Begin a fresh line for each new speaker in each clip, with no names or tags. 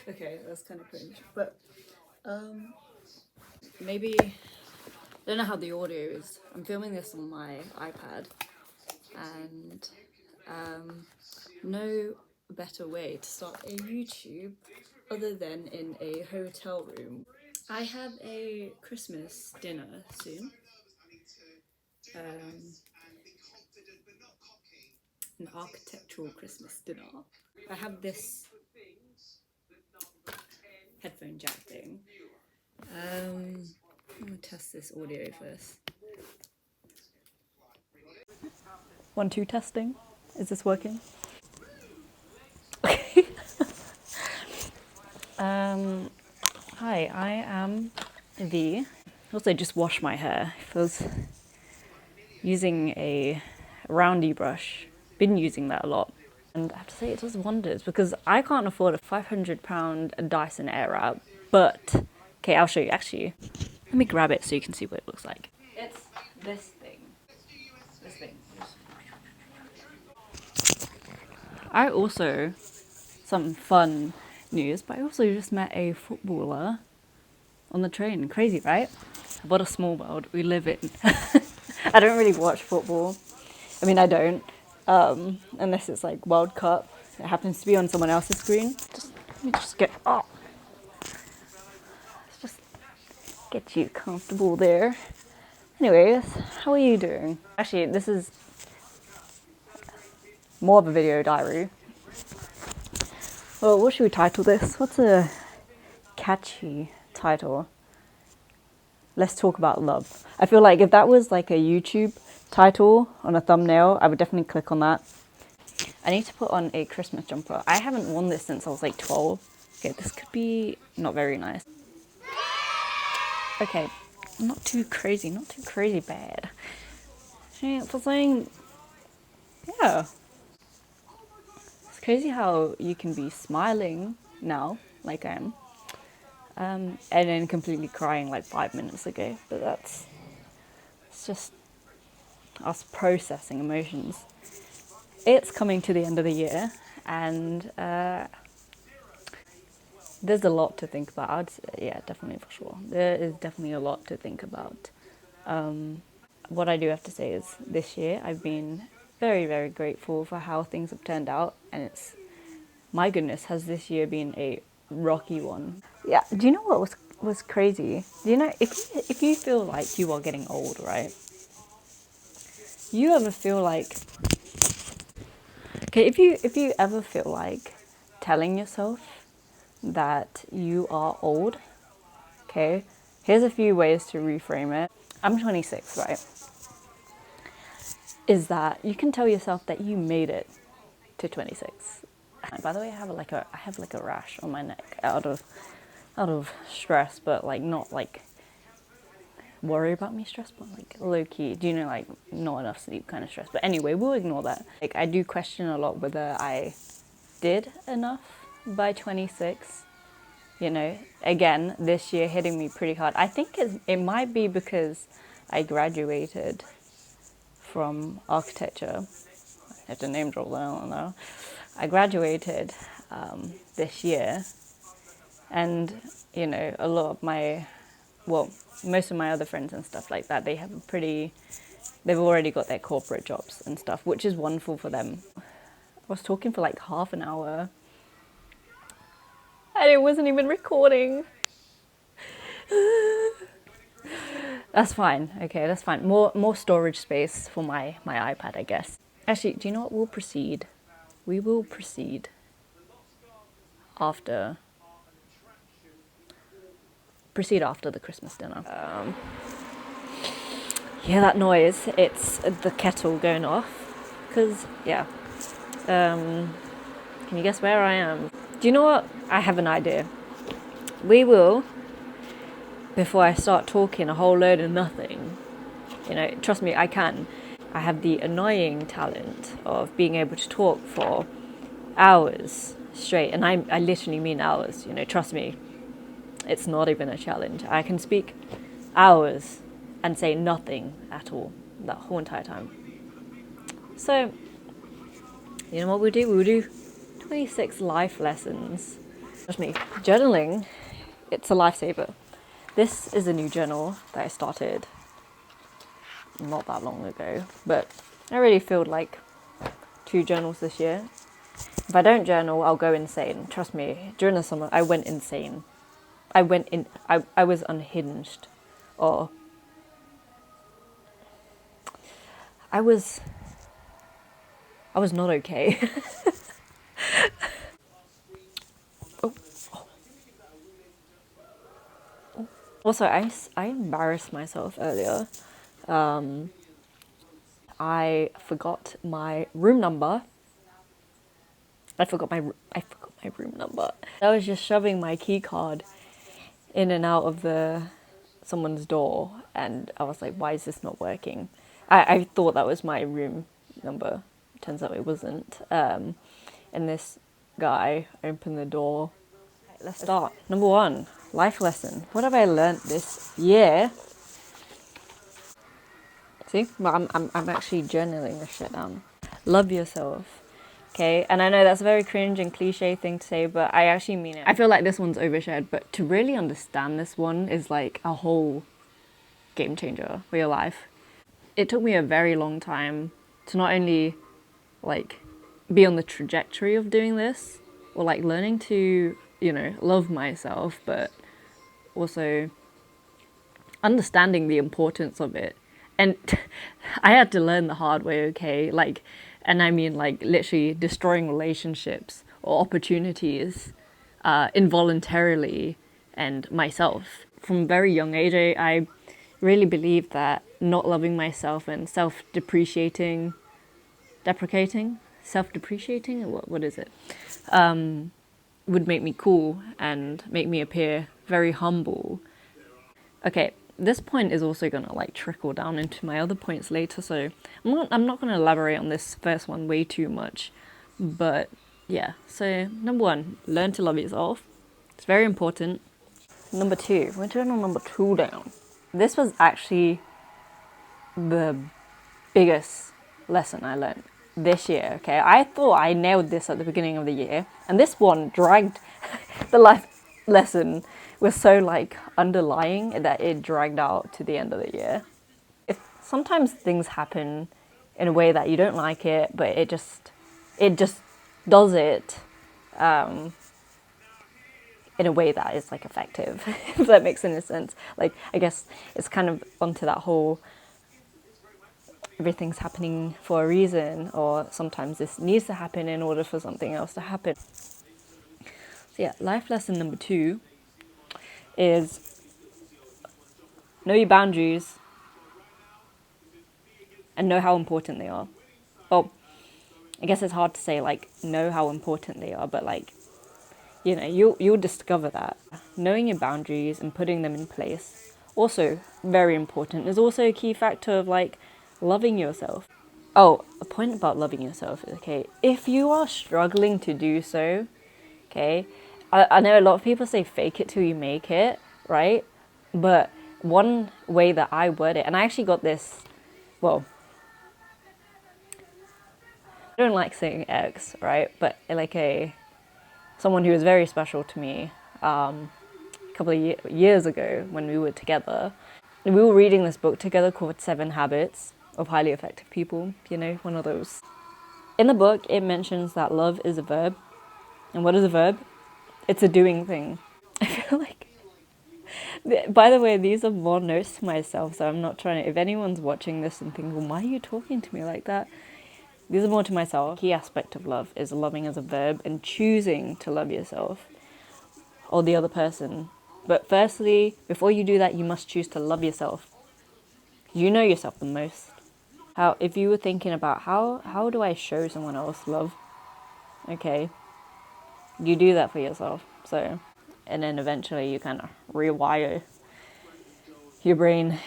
Okay, that's kind of cringe, but maybe I don't know how the audio is. I'm filming this on my iPad, and no better way to start a YouTube other than in a hotel room. I have a Christmas dinner soon. Um, an architectural Christmas dinner. I have this headphone jack thing. I'm gonna test this audio first. 1, 2 testing. Is this working? Hi, I am V. Also, just wash my hair. I was using a roundy brush. Been using that a lot. And I have to say it does wonders because I can't afford a £500 Dyson Airwrap, but okay, I'll show you actually. Let me grab it so you can see what it looks like. It's this thing. This thing. I also, some fun news, but I also just met a footballer on the train. Crazy, right? What a small world we live in. I don't really watch football. I mean, I don't. Unless it's like World Cup. It happens to be on someone else's screen. Let me just get, oh. Let's just get you comfortable there. Anyways, how are you doing? Actually, this is more of a video diary. Well, what should we title this? What's a catchy title? Let's talk about love. I feel like if that was like a YouTube title on a thumbnail, I would definitely click on that. I need to put on a Christmas jumper. I haven't worn this since I was like 12. Okay, this could be not very nice. Okay, not too crazy bad. For saying, yeah. It's crazy how you can be smiling now, like I am, and then completely crying like 5 minutes ago. But it's just us processing emotions. It's coming to the end of the year, and there's a lot to think about. I'd say, yeah, definitely for sure. There is definitely a lot to think about. What I do have to say is this year I've been very, very grateful for how things have turned out, and it's, my goodness, has this year been a rocky one. Yeah, do you know what was crazy? Do you know, if you feel like you are getting old, right? You ever feel like, okay, if you ever feel like telling yourself that you are old, okay, here's a few ways to reframe it. I'm 26, right? Is that you can tell yourself that you made it to 26. By the way, I have like a rash on my neck out of stress, but like not like worry about me stress, but like low key. Do you know, like not enough sleep kind of stress? But anyway, we'll ignore that. Like I do question a lot whether I did enough by 26. You know, again, this year hitting me pretty hard. I think it might be because I graduated from architecture. I have to name drop that, I don't know. I graduated this year, and you know, a lot of my, well, most of my other friends and stuff like that, they've already got their corporate jobs and stuff, which is wonderful for them. I was talking for like half an hour, and it wasn't even recording. That's fine. Okay, that's fine. More storage space for my iPad, I guess. Actually, do you know what? We'll proceed. We will proceed after. Proceed after the Christmas dinner. Yeah, that noise. It's the kettle going off. Cause yeah. Can you guess where I am? Do you know what? I have an idea. We will, before I start talking a whole load of nothing, you know, trust me, I can. I have the annoying talent of being able to talk for hours straight, and I literally mean hours, you know, trust me. It's not even a challenge. I can speak hours and say nothing at all that whole entire time. So, You know what we'll do? We'll do 26 life lessons. Trust me, journaling, it's a lifesaver. This is a new journal that I started not that long ago, but I already filled like 2 journals this year. If I don't journal, I'll go insane. Trust me, during the summer, I went insane. I was unhinged. Or I was not okay. Oh. Also, I embarrassed myself earlier. I forgot my room number. I forgot my room number. I was just shoving my key card in and out of someone's door, and I was like, why is this not working? I thought that was my room number. Turns out it wasn't. And this guy opened the door. Right, let's start. Number 1, life lesson. What have I learnt this year? See, I'm actually journaling this shit down. Love yourself. Okay, and I know that's a very cringe and cliche thing to say, but I actually mean it. I feel like this one's overshared, but to really understand this one is like a whole game changer for your life. It took me a very long time to not only like be on the trajectory of doing this or like learning to, you know, love myself, but also understanding the importance of it. And I had to learn the hard way, okay? Like, and I mean like literally destroying relationships or opportunities involuntarily and myself. From a very young age, I really believed that not loving myself and self-deprecating, what is it? Would make me cool and make me appear very humble. Okay, this point is also gonna like trickle down into my other points later, so I'm not gonna elaborate on this first one way too much. But yeah, so number 1, learn to love yourself. It's very important. Number 2, we're doing on number 2 down. This was actually the biggest lesson I learned this year, okay? I thought I nailed this at the beginning of the year, and this one dragged the life lesson was so like underlying that it dragged out to the end of the year. If sometimes things happen in a way that you don't like it, but it just does it in a way that is like effective, if that makes any sense. Like, I guess it's kind of onto that whole everything's happening for a reason, or sometimes this needs to happen in order for something else to happen. So yeah, life lesson number 2 is know your boundaries and know how important they are. Well, I guess it's hard to say like know how important they are, but like, you know, you'll discover that. Knowing your boundaries and putting them in place, also very important, is also a key factor of like loving yourself. Oh, a point about loving yourself, okay, if you are struggling to do so, okay, I know a lot of people say fake it till you make it, right? But one way that I word it, and I actually got this, well, I don't like saying ex, right? But like someone who was very special to me a couple of years ago when we were together. We were reading this book together called 7 Habits of Highly Effective People, you know, one of those. In the book, it mentions that love is a verb. And what is a verb? It's a doing thing. I feel like, by the way, these are more notes to myself, so I'm not trying to, if anyone's watching this and thinking, well, why are you talking to me like that? These are more to myself. The key aspect of love is loving as a verb and choosing to love yourself or the other person. But firstly, before you do that, you must choose to love yourself. You know yourself the most. If you were thinking about how do I show someone else love? Okay, you do that for yourself. So, and then eventually you kind of rewire your brain.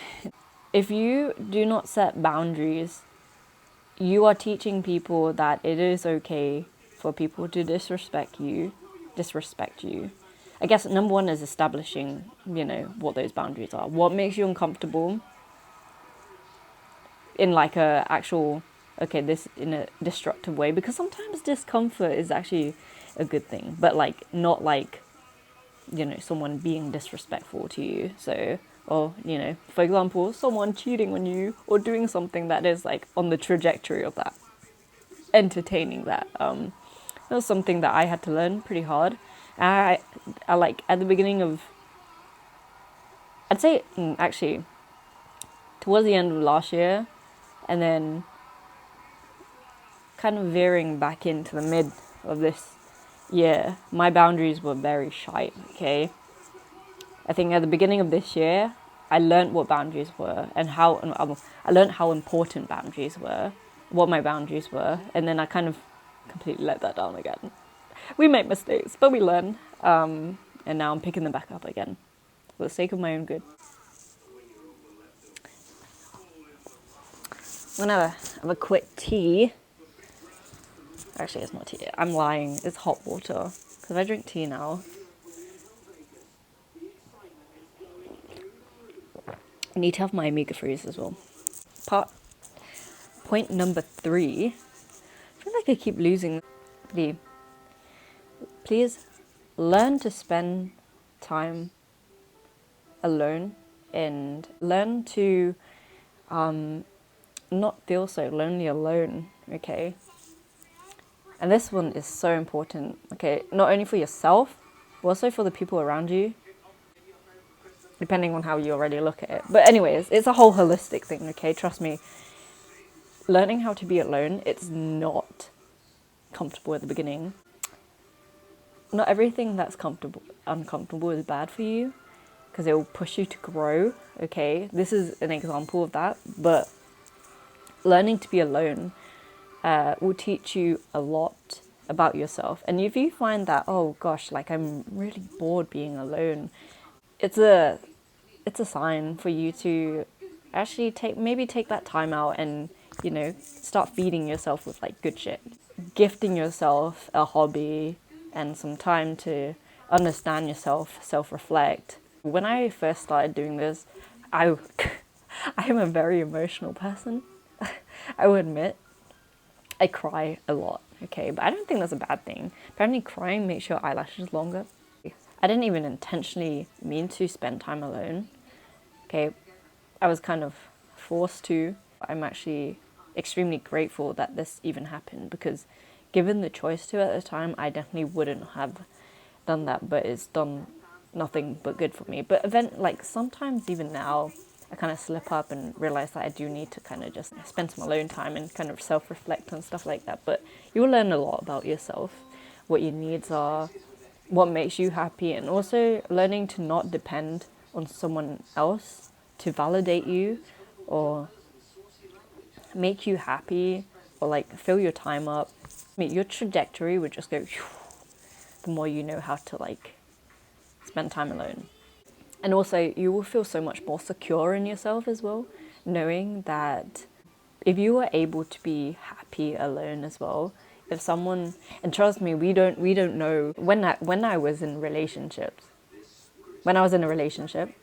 If you do not set boundaries, you are teaching people that it is okay for people to disrespect you. I guess number 1 is establishing, you know, what those boundaries are. What makes you uncomfortable in like a actual okay, this in a destructive way, because sometimes discomfort is actually a good thing, but like not like, you know, someone being disrespectful to you. So, or, you know, for example, someone cheating on you or doing something that is like on the trajectory of that, entertaining that. That was something that I had to learn pretty hard. I like at the beginning of, I'd say actually towards the end of last year, and then kind of veering back into the mid of this year, my boundaries were very shite, okay? I think at the beginning of this year, I learned what boundaries were and how, I learned how important boundaries were, what my boundaries were, and then I kind of completely let that down again. We make mistakes, but we learn, and now I'm picking them back up again for the sake of my own good. I'm gonna have a quick tea. Actually, it's not tea. I'm lying. It's hot water. Because I drink tea now. I need to have my omega-3s as well. Point number 3. I feel like I keep losing. Please learn to spend time alone and learn to not feel so lonely alone, okay? And this one is so important, okay? Not only for yourself, but also for the people around you, depending on how you already look at it. But anyways, it's a whole holistic thing, okay? Trust me. Learning how to be alone, it's not comfortable at the beginning. Not everything that's uncomfortable is bad for you, because it will push you to grow, okay? This is an example of that, but learning to be alone will teach you a lot about yourself. And if you find that, oh gosh, like I'm really bored being alone, it's a sign for you to actually take that time out and, you know, start feeding yourself with like good shit. Gifting yourself a hobby and some time to understand yourself, self-reflect. When I first started doing this, I I am a very emotional person. I will admit, I cry a lot, okay? But I don't think that's a bad thing. Apparently crying makes your eyelashes longer. I didn't even intentionally mean to spend time alone, okay? I was kind of forced to. I'm actually extremely grateful that this even happened, because given the choice to at the time, I definitely wouldn't have done that, but it's done nothing but good for me. But like sometimes even now, I kind of slip up and realize that I do need to kind of just spend some alone time and kind of self-reflect and stuff like that. But you'll learn a lot about yourself, what your needs are, what makes you happy, and also learning to not depend on someone else to validate you or make you happy or like fill your time up. I mean, your trajectory would just go the more you know how to like spend time alone. And also you will feel so much more secure in yourself as well, knowing that if you were able to be happy alone as well, if someone, and trust me, we don't know, when I was in relationships, when I was in a relationship,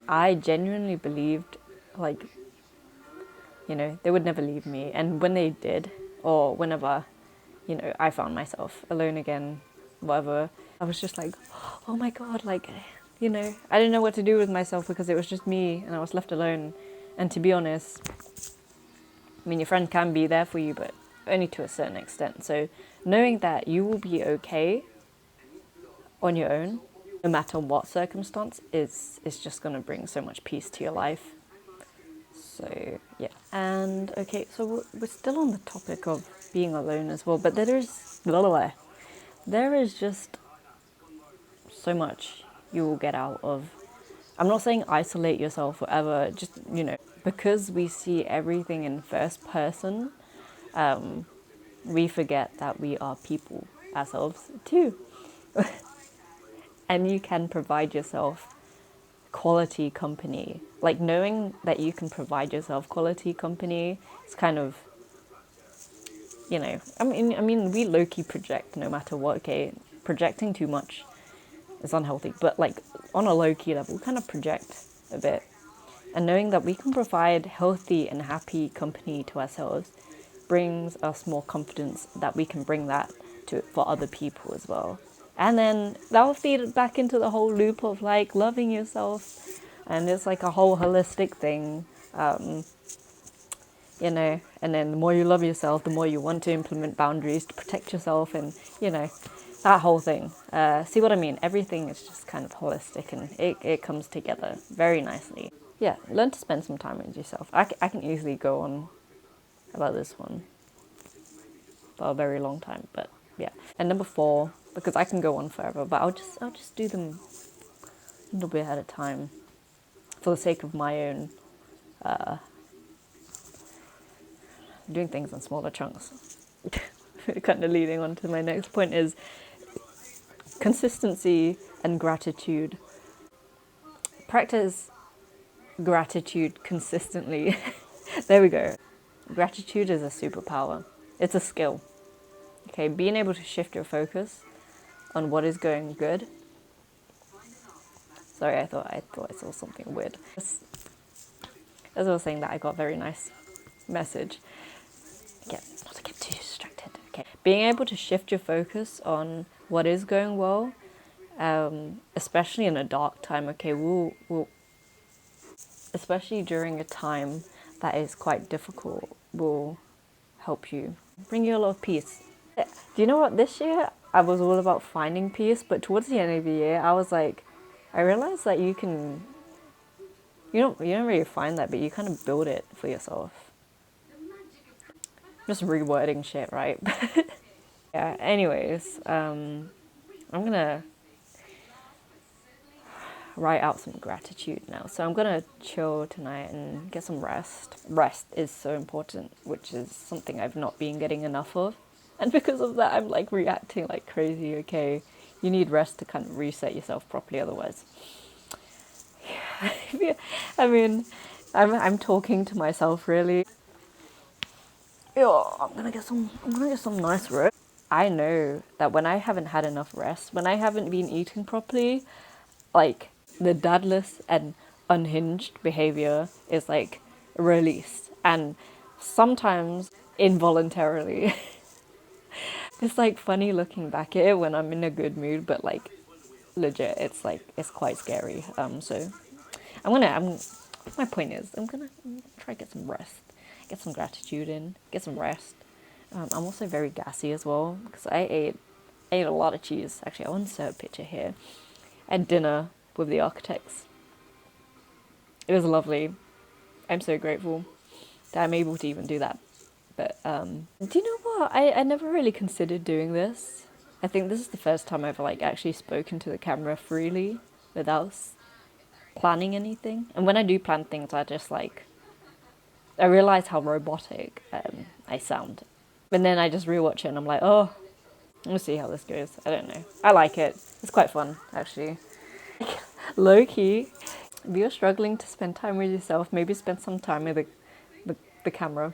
I genuinely believed like, you know, they would never leave me. And when they did, or whenever, you know, I found myself alone again, whatever, I was just like, oh my God, like, you know, I didn't know what to do with myself because it was just me and I was left alone. And to be honest, I mean, your friend can be there for you, but only to a certain extent. So knowing that you will be okay on your own, no matter what circumstance, is just going to bring so much peace to your life. So yeah. And okay, so we're still on the topic of being alone as well, but there is just so much you will get out of. I'm not saying isolate yourself forever, just, you know, because we see everything in first person, we forget that we are people ourselves too. And you can provide yourself quality company. Like knowing that you can provide yourself quality company, it's kind of, you know, I mean, we low-key project no matter what, okay? Projecting too much is unhealthy, but like on a low-key level, we kind of project a bit. And knowing that we can provide healthy and happy company to ourselves brings us more confidence that we can bring that to for other people as well. And then that will feed it back into the whole loop of like loving yourself. And it's like a whole holistic thing, you know. And then the more you love yourself, the more you want to implement boundaries to protect yourself, and you know, that whole thing. See what I mean? Everything is just kind of holistic, and it comes together very nicely. Yeah, learn to spend some time with yourself. I can easily go on about this one for a very long time, but yeah. And number 4, because I can go on forever, but I'll just do them a little bit at a time for the sake of my own doing things in smaller chunks. Kind of leading on to my next point is consistency and gratitude. Practice gratitude consistently. There we go. Gratitude is a superpower. It's a skill. Okay, being able to shift your focus on what is going good. Sorry, I thought I saw something weird. As I was saying that, I got a very nice message. Again, not to get too distracted. Okay, being able to shift your focus on what is going well, especially in a dark time. Okay, we'll especially during a time that is quite difficult, will help you, bring you a lot of peace. Do you know what? This year I was all about finding peace, but towards the end of the year, I was like, I realized that you don't really find that, but you kind of build it for yourself. Just rewording shit, right? Yeah. Anyways, I'm gonna write out some gratitude now. So I'm gonna chill tonight and get some rest. Rest is so important, which is something I've not been getting enough of. And because of that, I'm like reacting like crazy. Okay, you need rest to kind of reset yourself properly, otherwise. I mean, I'm talking to myself really. Yeah, I'm gonna get some nice rest. I know that when I haven't had enough rest, when I haven't been eating properly, like the dadless and unhinged behavior is like released, and sometimes involuntarily. It's like funny looking back at it when I'm in a good mood, but like legit, it's like it's quite scary. So I'm my point is I'm gonna try to get some rest, get some gratitude in, get some rest. I'm also very gassy as well because I ate a lot of cheese. Actually, I want to insert a picture here. At dinner with the architects. It was lovely. I'm so grateful that I'm able to even do that. But do you know what? I never really considered doing this. I think this is the first time I've like actually spoken to the camera freely without planning anything. And when I do plan things, I realize how robotic I sound. And then I just rewatch it and I'm like, oh, we'll see how this goes. I don't know. I like it. It's quite fun, actually. Low key, if you're struggling to spend time with yourself, maybe spend some time with the camera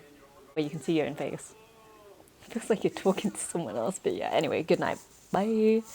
where you can see your own face. It feels like you're talking to someone else, but yeah, anyway, good night. Bye.